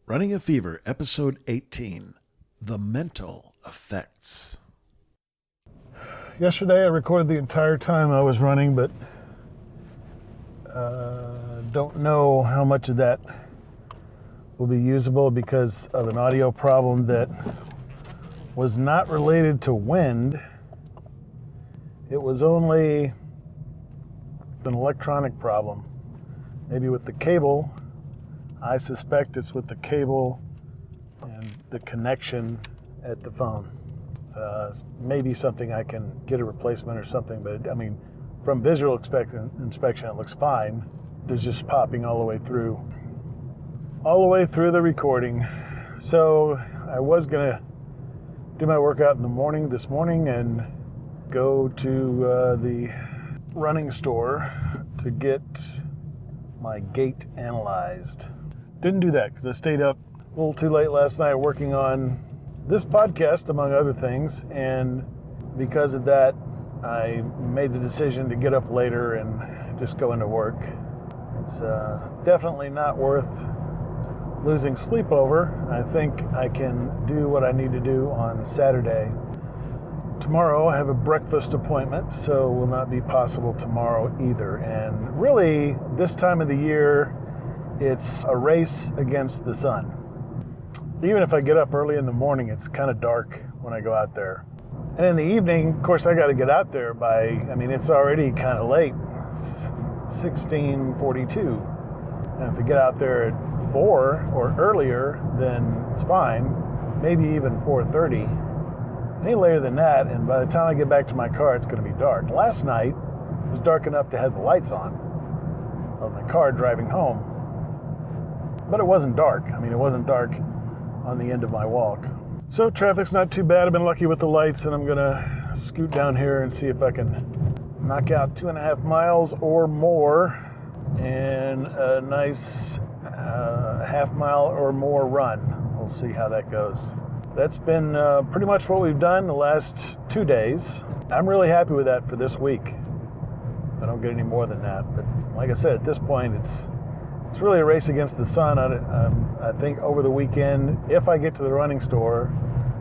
Running a Fever, Episode 18, The Mental Effects. Yesterday I recorded the entire time I was running, but don't know how much of that will be usable because of an audio problem that was not related to wind. It was only an electronic problem, maybe with the cable. I suspect it's with the cable and the connection at the phone. Maybe something I can get a replacement or something, but I mean, from visual inspection, it looks fine. There's just popping all the way through the recording. So I was gonna do my workout in the morning this morning and go to the running store to get my gait analyzed. Didn't do that because I stayed up a little too late last night working on this podcast, among other things, and because of that, I made the decision to get up later and just go into work. It's definitely not worth losing sleep over. I think I can do what I need to do on Saturday. Tomorrow I have a breakfast appointment, so it will not be possible tomorrow either. And really, this time of the year, it's a race against the sun. Even if I get up early in the morning, it's kind of dark when I go out there. And in the evening, of course, I got to get out there it's already kind of late. It's 16:42. And if I get out there at 4 or earlier, then it's fine. Maybe even 4:30. Any later than that, and by the time I get back to my car, it's going to be dark. Last night, it was dark enough to have the lights on my car driving home. But it wasn't dark. It wasn't dark on the end of my walk. So traffic's not too bad. I've been lucky with the lights, and I'm gonna scoot down here and see if I can knock out 2.5 miles or more in a nice half mile or more run. We'll see how that goes. That's been pretty much what we've done the last 2 days. I'm really happy with that for this week. I don't get any more than that, but like I said, at this point, it's really a race against the sun. I think over the weekend, if I get to the running store,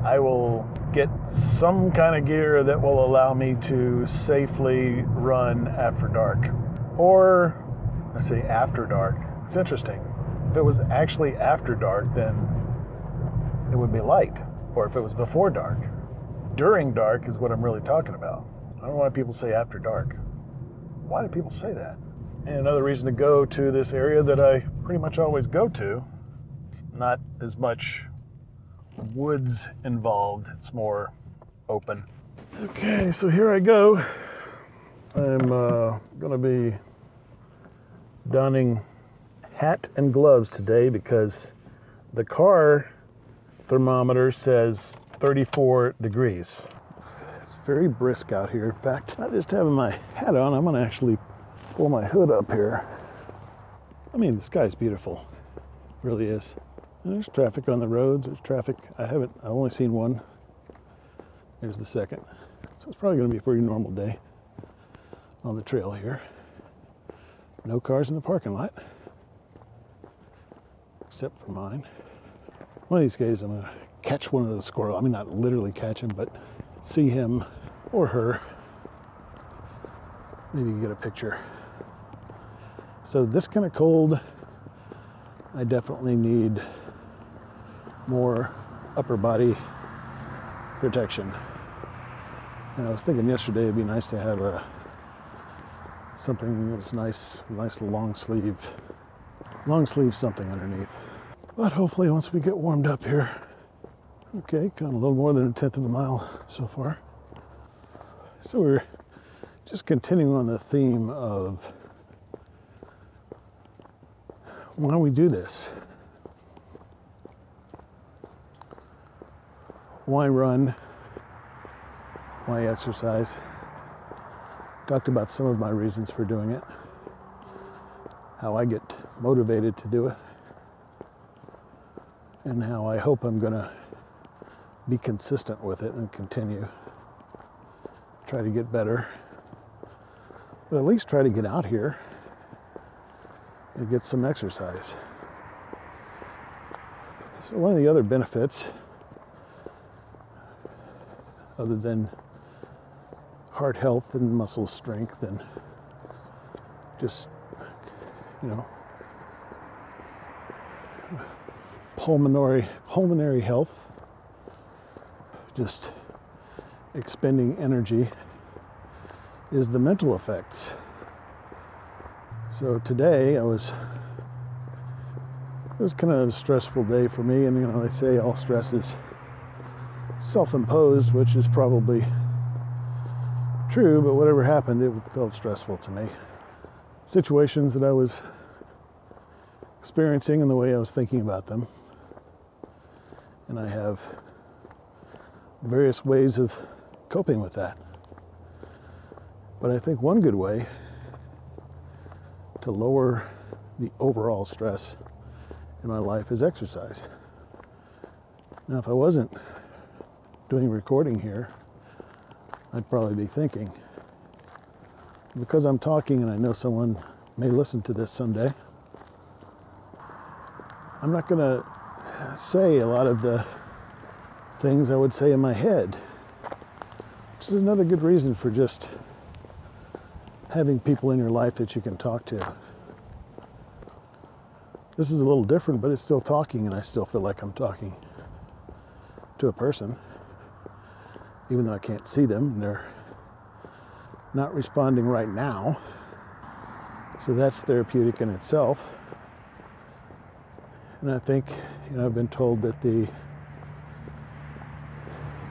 I will get some kind of gear that will allow me to safely run after dark. Or, I say after dark. It's interesting. If it was actually after dark, then it would be light. Or if it was before dark. During dark is what I'm really talking about. I don't know why people say after dark. Why do people say that? And another reason to go to this area that I pretty much always go to, not as much woods involved, it's more open. Okay, so here I go. I'm gonna be donning hat and gloves today because the car thermometer says 34 degrees. It's very brisk out here. In fact, not just having my hat on, I'm gonna actually pull my hood up here. The sky's beautiful. It really is. And there's traffic on the roads. There's traffic. I've only seen one. There's the second. So it's probably going to be a pretty normal day on the trail here. No cars in the parking lot. Except for mine. One of these days I'm going to catch one of those squirrels. Not literally catch him, but see him or her. Maybe get a picture. So this kind of cold, I definitely need more upper body protection. And I was thinking yesterday it'd be nice to have something that's nice long sleeve something underneath. But hopefully once we get warmed up here, okay, gone a little more than 1/10 of a mile so far. So we're just continuing on the theme of why we do this. Why run? Why exercise? Talked about some of my reasons for doing it. How I get motivated to do it. And how I hope I'm gonna be consistent with it and continue. Try to get better. But at least try to get out here and get some exercise. So one of the other benefits, other than heart health and muscle strength and just, pulmonary health, just expending energy, is the mental effects. So today it was kind of a stressful day for me, and they say all stress is self-imposed, which is probably true, but whatever happened, it felt stressful to me. Situations that I was experiencing and the way I was thinking about them. And I have various ways of coping with that. But I think one good way to lower the overall stress in my life is exercise. Now, if I wasn't doing recording here, I'd probably be thinking, because I'm talking and I know someone may listen to this someday, I'm not going to say a lot of the things I would say in my head, which is another good reason for just having people in your life that you can talk to. This is a little different, but it's still talking, and I still feel like I'm talking to a person, even though I can't see them and they're not responding right now. So that's therapeutic in itself. And I think, I've been told that the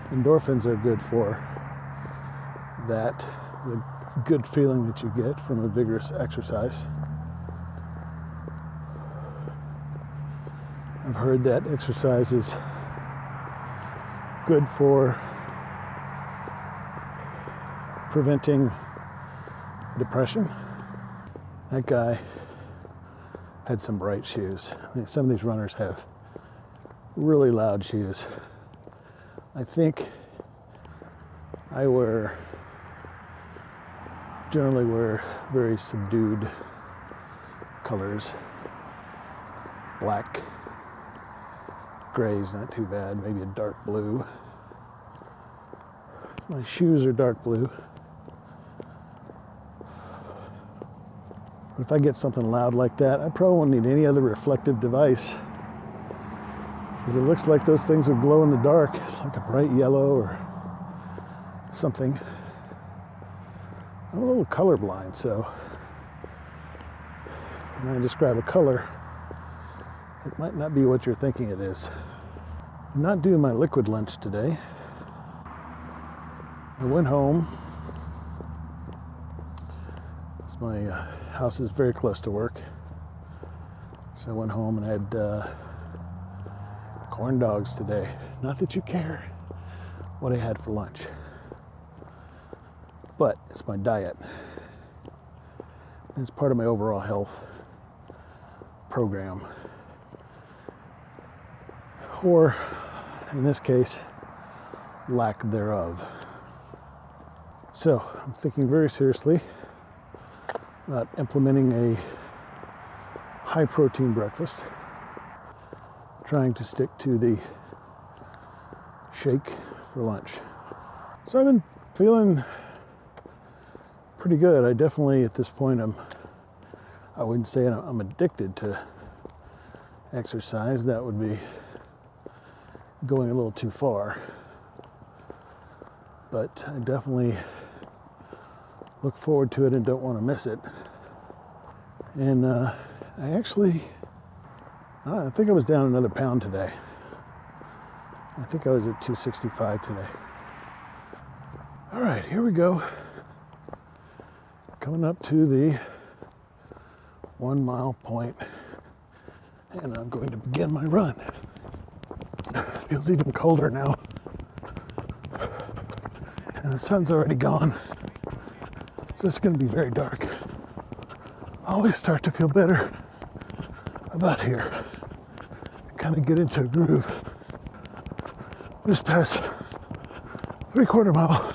endorphins are good for that, the good feeling that you get from a vigorous exercise. I've heard that exercise is good for preventing depression. That guy had some bright shoes. Some of these runners have really loud shoes. I think I generally wear very subdued colors. Black, gray's not too bad, maybe a dark blue. My shoes are dark blue. But if I get something loud like that, I probably won't need any other reflective device, because it looks like those things would glow in the dark. It's like a bright yellow or something. I'm a little colorblind, so when I describe a color, it might not be what you're thinking it is. I'm not doing my liquid lunch today. I went home. My house is very close to work, so I went home and had corn dogs today. Not that you care what I had for lunch, but it's my diet. It's part of my overall health program, or in this case, lack thereof. So I'm thinking very seriously about implementing a high protein breakfast, trying to stick to the shake for lunch. So I've been feeling pretty good. I definitely, at this point, I wouldn't say I'm addicted to exercise. That would be going a little too far. But I definitely look forward to it and don't want to miss it. And I think I was down another pound today. I think I was at 265 today. All right, here we go. Coming up to the 1 mile point, and I'm going to begin my run. Feels even colder now. And the sun's already gone. So it's going to be very dark. I always start to feel better about here. Kind of get into a groove. Just past 3/4 mile.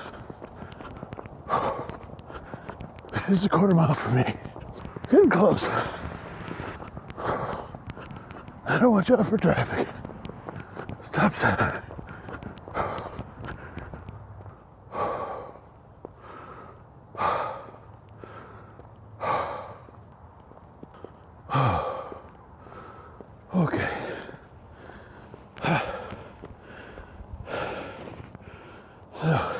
This is a 1/4 mile for me. Getting close. I don't watch out for traffic. Stop sign. Okay. So,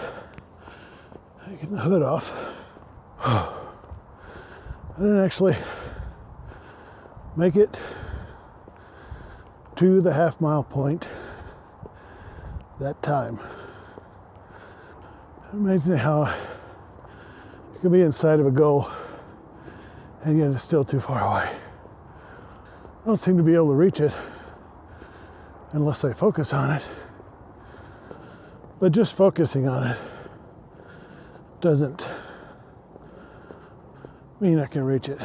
taking the hood off. I didn't actually make it to the half-mile point that time. Amazing how you can be inside of a goal and yet it's still too far away. I don't seem to be able to reach it unless I focus on it. But just focusing on it doesn't mean I can reach it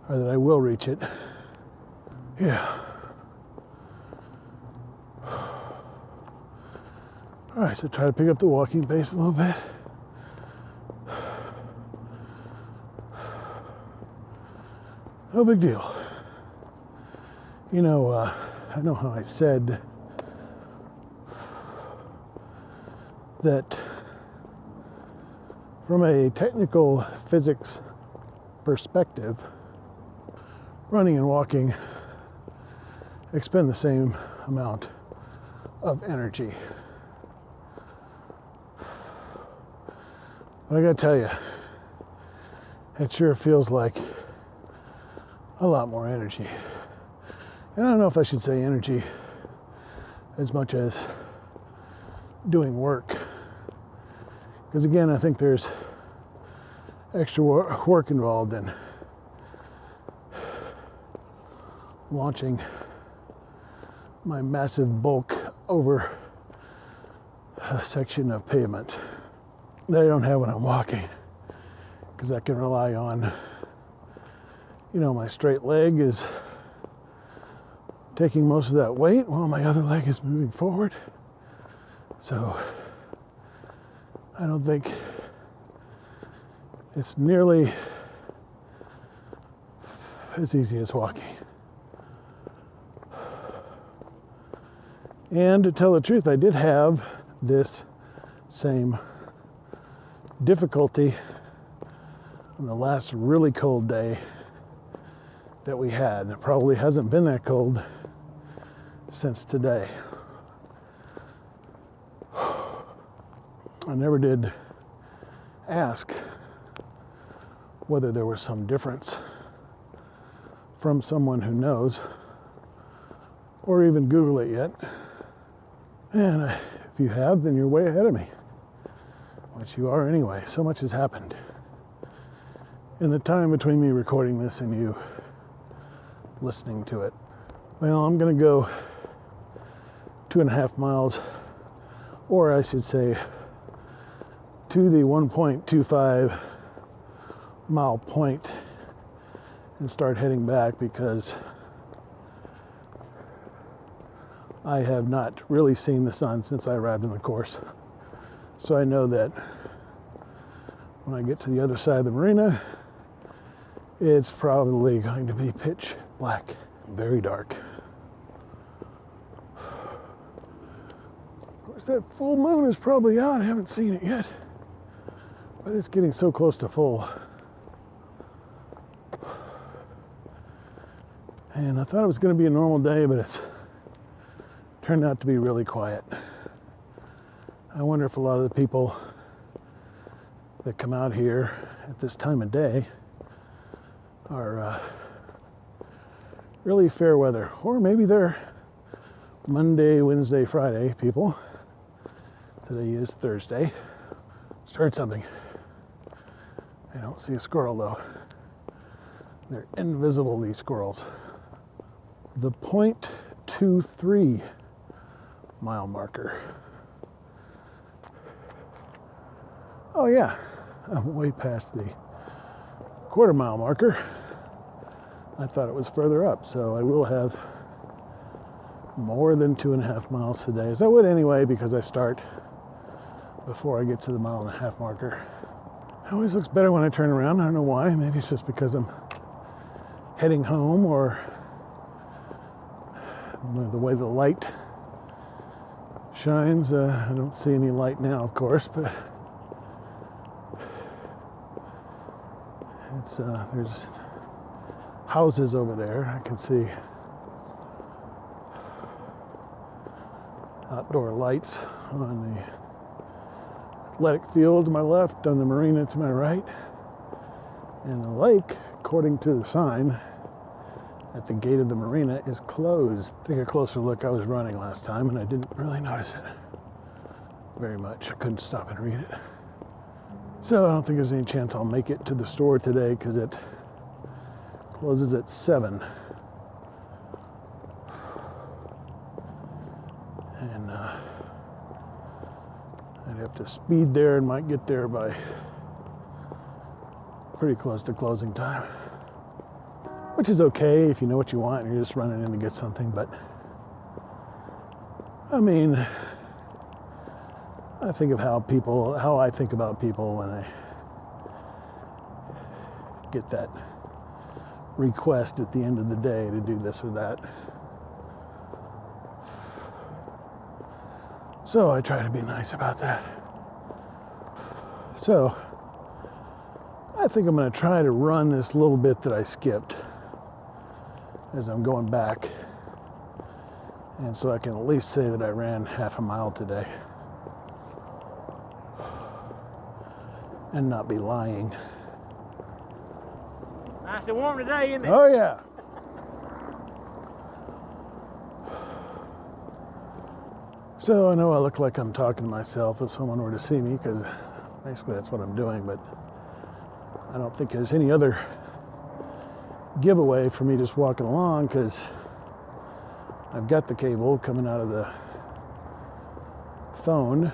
or that I will reach it. Yeah. All right, so try to pick up the walking pace a little bit. No big deal. You know, I know how I said that from a technical physics perspective, running and walking expend the same amount of energy. But I gotta tell you, it sure feels like a lot more energy. And I don't know if I should say energy as much as doing work. Because again, I think there's extra work involved in launching my massive bulk over a section of pavement that I don't have when I'm walking. Because I can rely on, you know, my straight leg is taking most of that weight while my other leg is moving forward. So I don't think it's nearly as easy as walking. And to tell the truth, I did have this same difficulty on the last really cold day that we had. It probably hasn't been that cold since today. I never did ask whether there was some difference from someone who knows, or even Google it yet. And if you have, then you're way ahead of me, which you are anyway. So much has happened in the time between me recording this and you listening to it. Well, I'm gonna go 2.5 miles, or I should say to the 1.25 mile point and start heading back, because I have not really seen the sun since I arrived in the course. So I know that when I get to the other side of the marina, it's probably going to be pitch black, very dark. Of course, that full moon is probably out. I haven't seen it yet, but it's getting so close to full. And I thought it was going to be a normal day, but it's turned out to be really quiet. I wonder if a lot of the people that come out here at this time of day are really fair weather, or maybe they're Monday, Wednesday, Friday people. Today is Thursday. Start something. I don't see a squirrel though. They're invisible, these squirrels. The 0.23 mile marker. Oh yeah, I'm way past the 1/4 mile marker. I thought it was further up, so I will have more than 2.5 miles today, as I would anyway, because I start before I get to the 1.5 mile marker. It always looks better when I turn around. I don't know why. Maybe it's just because I'm heading home, or The way the light shines, I don't see any light now, of course, but it's there's houses over there. I can see outdoor lights on the athletic field to my left, on the marina to my right, and the lake, according to the sign at the gate of the marina, is closed. Take a closer look. I was running last time and I didn't really notice it very much. I couldn't stop and read it. So I don't think there's any chance I'll make it to the store today because it closes at 7. And I'd have to speed there and might get there by pretty close to closing time. Which is okay if you know what you want and you're just running in to get something, but I mean, I think of how I think about people when I get that request at the end of the day to do this or that. So I try to be nice about that. So I think I'm going to try to run this little bit that I skipped as I'm going back, and so I can at least say that I ran half a mile today and not be lying. Nice and warm today, isn't it? Oh yeah. So I know I look like I'm talking to myself if someone were to see me, because basically that's what I'm doing, but I don't think there's any other giveaway for me just walking along, because I've got the cable coming out of the phone,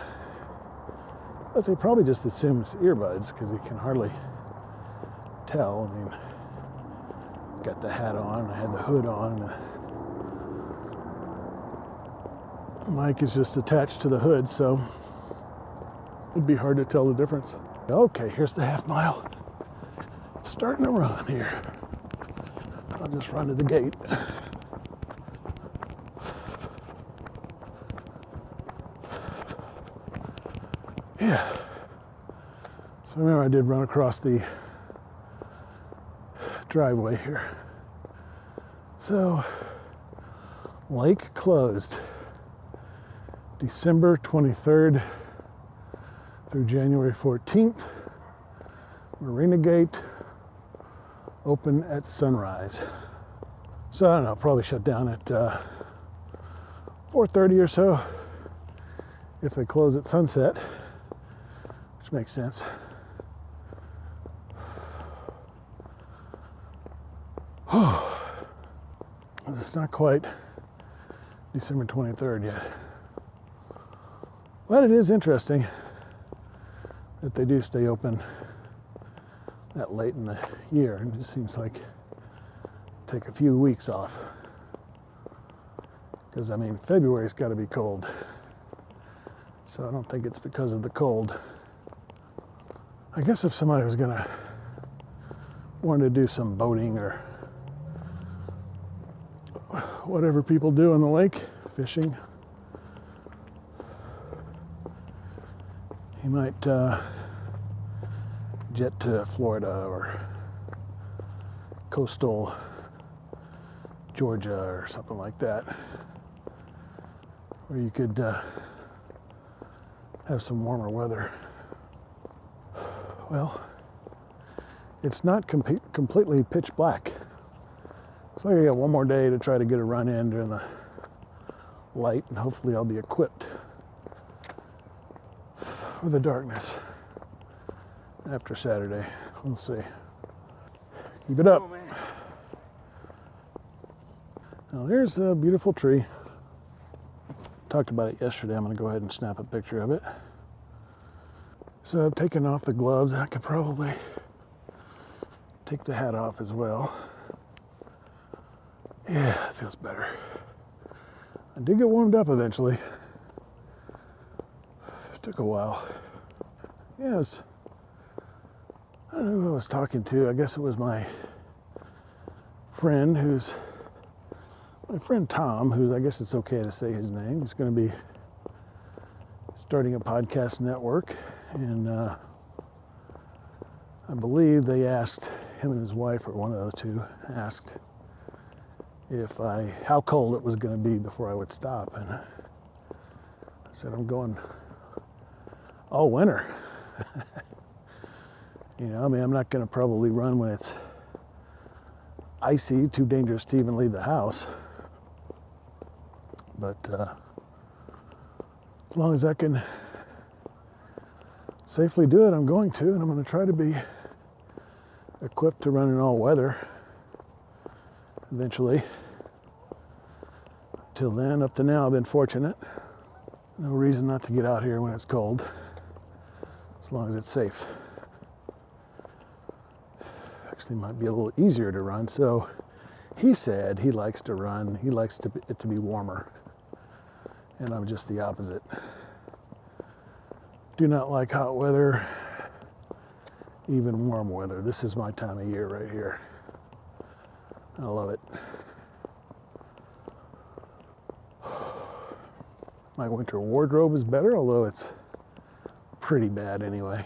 but they probably just assume it's earbuds because you can hardly tell. I mean, got the hat on, I had the hood on, and the mic is just attached to the hood, so it'd be hard to tell the difference. Okay, here's the half mile. Starting to run here. I'll just run to the gate. Yeah. So remember, I did run across the driveway here. So, lake closed December 23rd through January 14th. Marina gate open at sunrise. So I don't know, probably shut down at 4:30 or so if they close at sunset, which makes sense. It's not quite December 23rd yet. But it is interesting that they do stay open that late in the year, and it just seems like take a few weeks off, because I mean February's got to be cold, so I don't think it's because of the cold. I guess if somebody was gonna want to do some boating or whatever people do in the lake, fishing, he might jet to Florida or coastal Georgia or something like that, where you could have some warmer weather. Well, it's not completely pitch black. So I got one more day to try to get a run in during the light, and hopefully I'll be equipped for the darkness after Saturday. We'll see. Keep it up. Oh, man. Now there's a beautiful tree. Talked about it yesterday. I'm going to go ahead and snap a picture of it. So I've taken off the gloves. I could probably take the hat off as well. Yeah, it feels better. I did get warmed up eventually. It took a while. Yes. I don't know who I was talking to. I guess it was my friend who's my friend Tom, who I guess it's okay to say his name, is going to be starting a podcast network, and I believe they asked him and his wife, or one of those two, asked how cold it was going to be before I would stop, and I said I'm going all winter. You know, I mean, I'm not going to probably run when it's icy, too dangerous to even leave the house. But as long as I can safely do it, I'm going to, and I'm going to try to be equipped to run in all weather eventually. Till then, up to now, I've been fortunate. No reason not to get out here when it's cold, as long as it's safe. Actually, might be a little easier to run. So he said he likes to run. He likes it to be warmer, and I'm just the opposite. Do not like hot weather, even warm weather. This is my time of year right here. I love it. My winter wardrobe is better, although it's pretty bad anyway.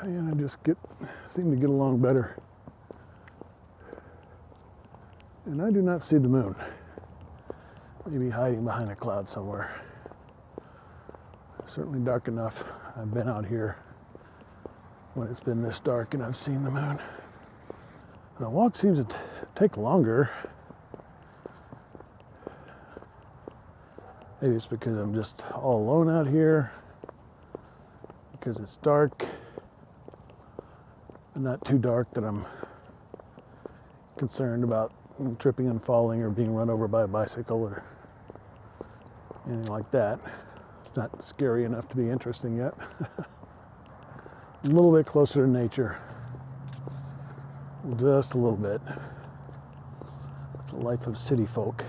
And I just seem to get along better. And I do not see the moon. Maybe hiding behind a cloud somewhere. Certainly dark enough. I've been out here when it's been this dark and I've seen the moon. The walk seems to take longer. Maybe it's because I'm just all alone out here, because it's dark, but not too dark that I'm concerned about tripping and falling or being run over by a bicycle or anything like that. It's not scary enough to be interesting yet. A little bit closer to nature. Just a little bit. It's a life of city folk.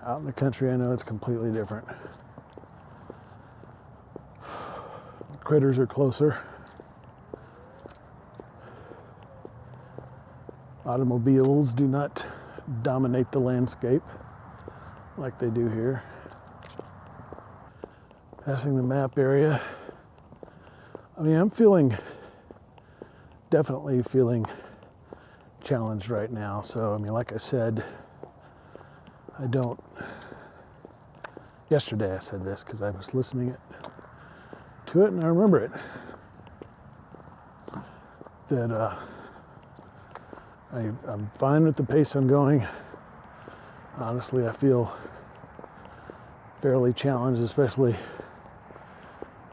Out in the country, I know it's completely different. The critters are closer. Automobiles do not dominate the landscape like they do here. Passing the map area. I mean, I'm definitely feeling challenged right now. So, I mean, like I said, yesterday I said this because I was listening to it and I remember it. That I'm fine with the pace I'm going. Honestly, I feel fairly challenged, especially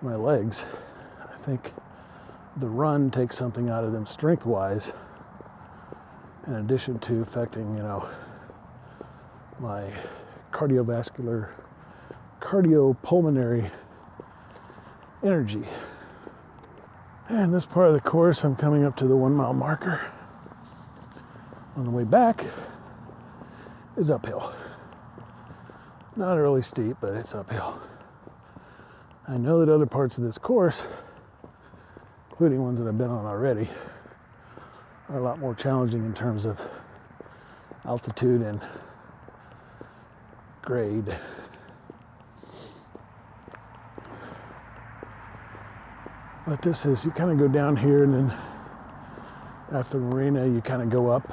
my legs. I think the run takes something out of them strength-wise, in addition to affecting, my cardiopulmonary energy. And this part of the course, I'm coming up to the 1 mile marker. On the way back is uphill. Not really steep, but it's uphill. I know that other parts of this course, including ones that I've been on already, are a lot more challenging in terms of altitude and grade. But this is, you kind of go down here and then after the marina you kind of go up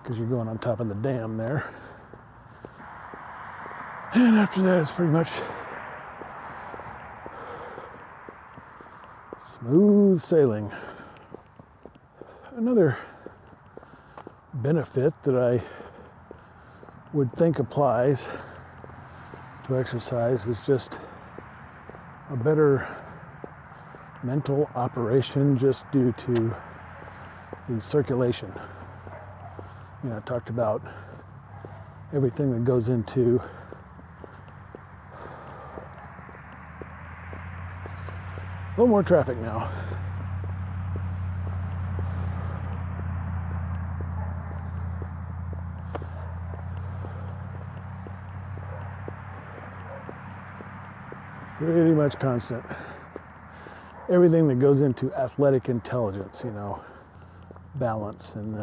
because you're going on top of the dam there. And after that it's pretty much smooth sailing. Another benefit that I would think applies to exercise is just a better mental operation just due to the circulation. I talked about everything that goes into a little more traffic now. Pretty much constant. Everything that goes into athletic intelligence, balance and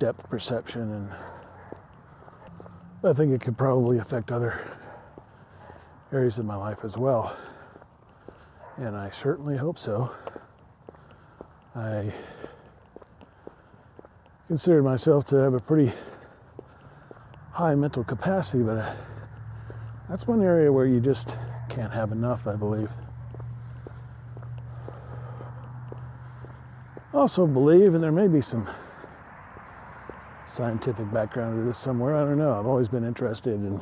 depth perception, and I think it could probably affect other areas of my life as well. And I certainly hope so. I consider myself to have a pretty high mental capacity, but that's one area where you just can't have enough, I believe. I also believe, and there may be some scientific background to this somewhere, I don't know. I've always been interested in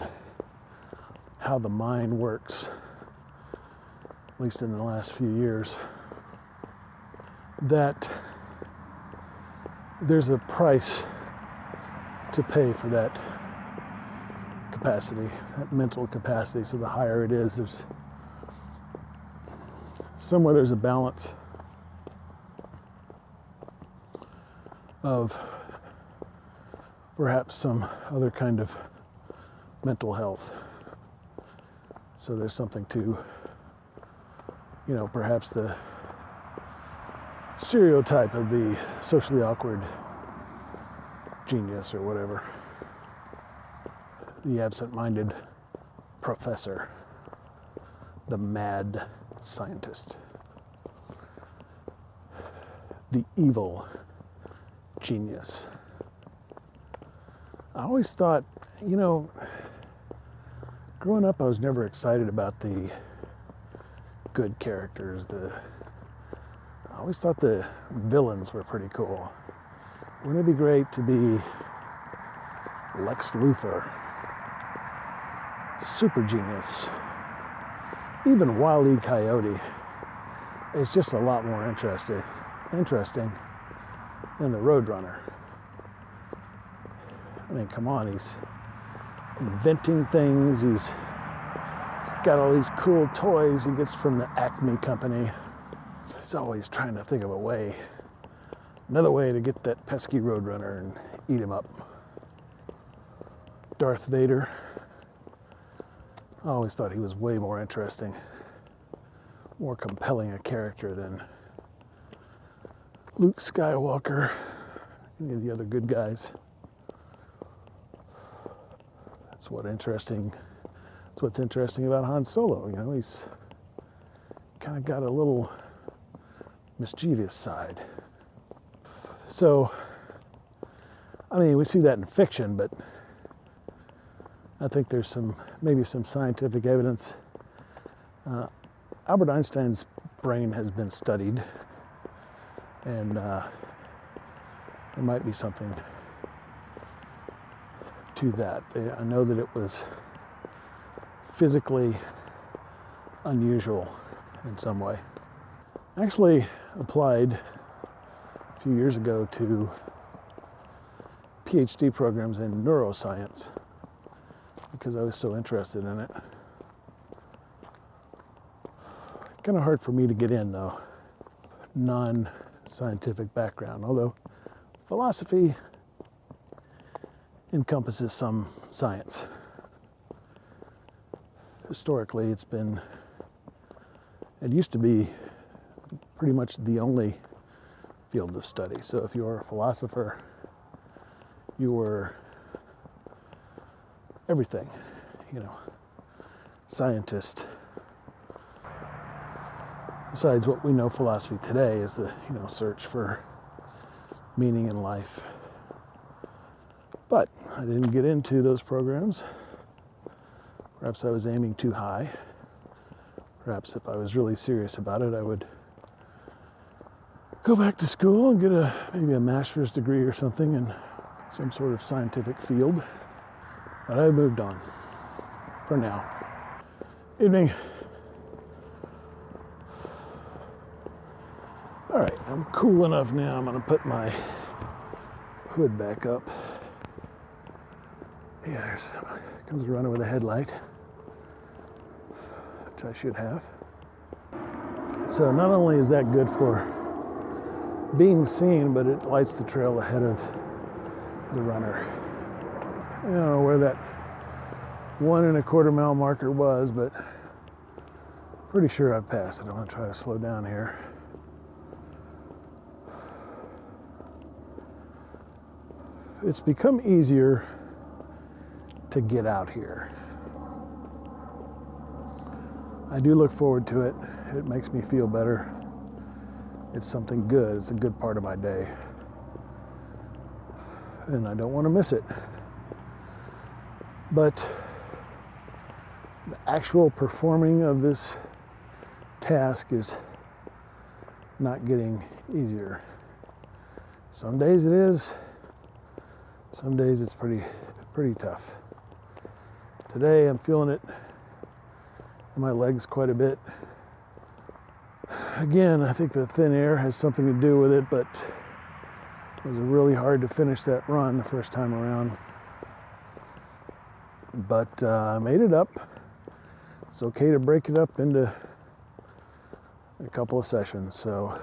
how the mind works, at least in the last few years, that there's a price to pay for that capacity, that mental capacity. So the higher it is, there's somewhere there's a balance of perhaps some other kind of mental health. So there's something to, perhaps the stereotype of the socially awkward genius or whatever, the absent-minded professor, the mad scientist, the evil genius. I always thought, growing up I was never excited about the good characters. I always thought the villains were pretty cool. Wouldn't it be great to be Lex Luthor, super genius? Even Wile E. Coyote is just a lot more interesting than the Roadrunner. I mean, come on, he's inventing things, he's got all these cool toys he gets from the Acme company. He's always trying to think of another way to get that pesky Roadrunner and eat him up. Darth Vader, I always thought he was way more interesting, more compelling a character than Luke Skywalker, any of the other good guys. That's what's interesting about Han Solo. He's kind of got a little mischievous side. So, we see that in fiction, but I think there's maybe some scientific evidence. Albert Einstein's brain has been studied, and there might be something to that. I know that it was physically unusual in some way. I actually applied a few years ago to PhD programs in neuroscience because I was so interested in it. Kind of hard for me to get in, though. Non-scientific background, although philosophy encompasses some science. Historically, it used to be pretty much the only field of study. So if you were a philosopher, you were everything, scientist. Besides what we know philosophy today is the, search for meaning in life. But I didn't get into those programs. Perhaps I was aiming too high. Perhaps if I was really serious about it, I would go back to school and get maybe a master's degree or something in some sort of scientific field. But I moved on for now. Evening. All right, I'm cool enough now. I'm gonna put my hood back up. Yeah, comes a runner with a headlight, which I should have. So not only is that good for being seen, but it lights the trail ahead of the runner. I don't know where that 1 1/4 mile marker was, but pretty sure I've passed it. I'm gonna try to slow down here. it's become easier to get out here. I do look forward to it. It makes me feel better. It's something good. It's a good part of my day. And I don't want to miss it. But the actual performing of this task is not getting easier. Some days it is. Some days it's pretty tough. Today I'm feeling it in my legs quite a bit. Again, I think the thin air has something to do with it, but it was really hard to finish that run the first time around. But I made it up. It's okay to break it up into a couple of sessions, so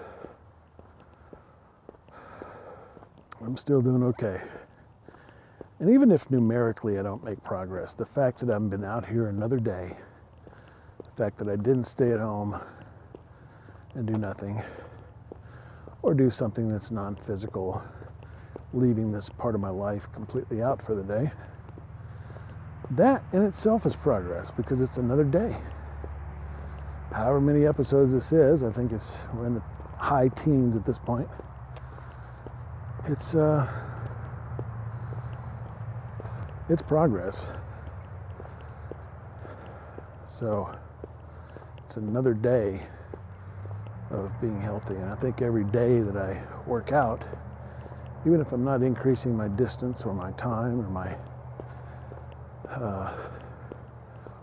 I'm still doing okay. And even if numerically I don't make progress, the fact that I've been out here another day, the fact that I didn't stay at home and do nothing, or do something that's non-physical, leaving this part of my life completely out for the day, that in itself is progress, because it's another day. However many episodes this is, I think we're in the high teens at this point. It's progress. So it's another day of being healthy. And I think every day that I work out, even if I'm not increasing my distance or my time or my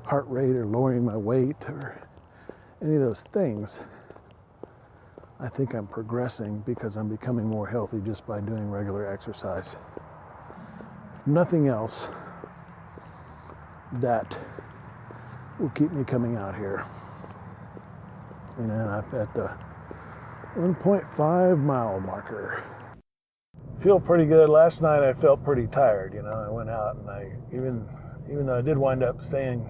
heart rate or lowering my weight or any of those things, I think I'm progressing because I'm becoming more healthy just by doing regular exercise. If nothing else, that will keep me coming out here. And then I'm at the 1.5 mile marker. Feel pretty good. Last night I felt pretty tired, you know. I went out and I even though I did wind up staying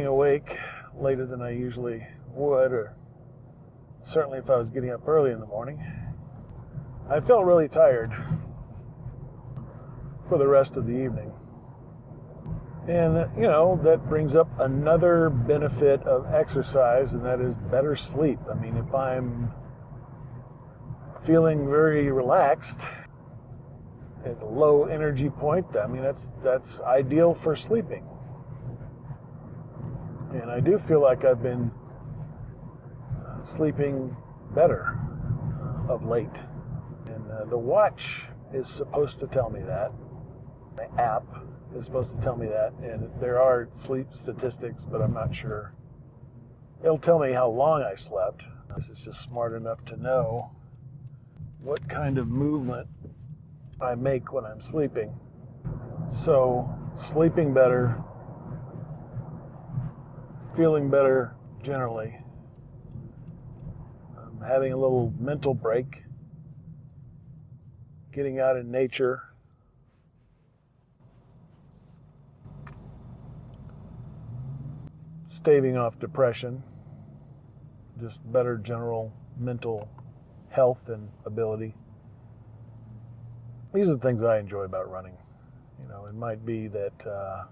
awake later than I usually would, or certainly if I was getting up early in the morning, I felt really tired for the rest of the evening. And, you know, that brings up another benefit of exercise, and that is better sleep. I mean, if I'm feeling very relaxed at a low energy point, I mean, that's ideal for sleeping. And I do feel like I've been sleeping better of late. And the watch is supposed to tell me that. My app is supposed to tell me that. And there are sleep statistics, but I'm not sure. It'll tell me how long I slept. This is just smart enough to know what kind of movement I make when I'm sleeping. So, sleeping better, feeling better generally, having a little mental break, getting out in nature, staving off depression, just better general mental health and ability. These are the things I enjoy about running. You know, it might be that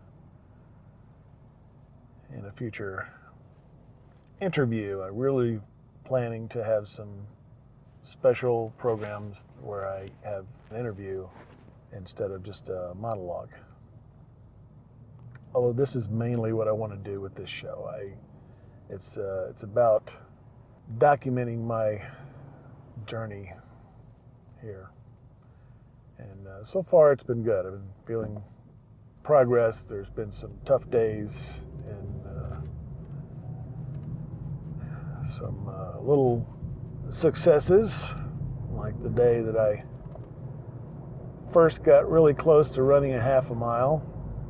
in a future interview, I'm really planning to have some special programs where I have an interview instead of just a monologue. Although this is mainly what I want to do with this show. It's about documenting my journey here. And so far it's been good. I've been feeling progress. There's been some tough days and some little successes, like the day that I first got really close to running a half a mile,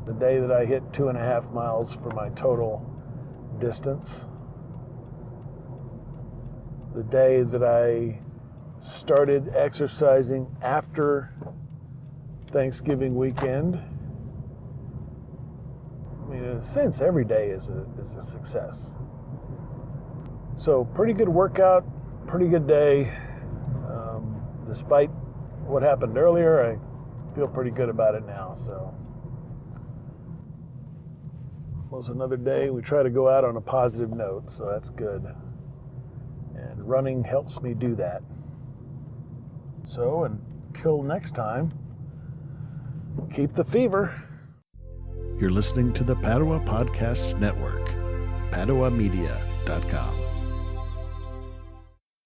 the day that I hit 2.5 miles for my total distance, the day that I started exercising after Thanksgiving weekend. I mean, in a sense, every day is a success. So, pretty good workout, pretty good day, despite what happened earlier, I feel pretty good about it now. So it was another day. We try to go out on a positive note, so that's good. And running helps me do that. So until next time, keep the fever. You're listening to the Padua Podcasts Network, PaduaMedia.com.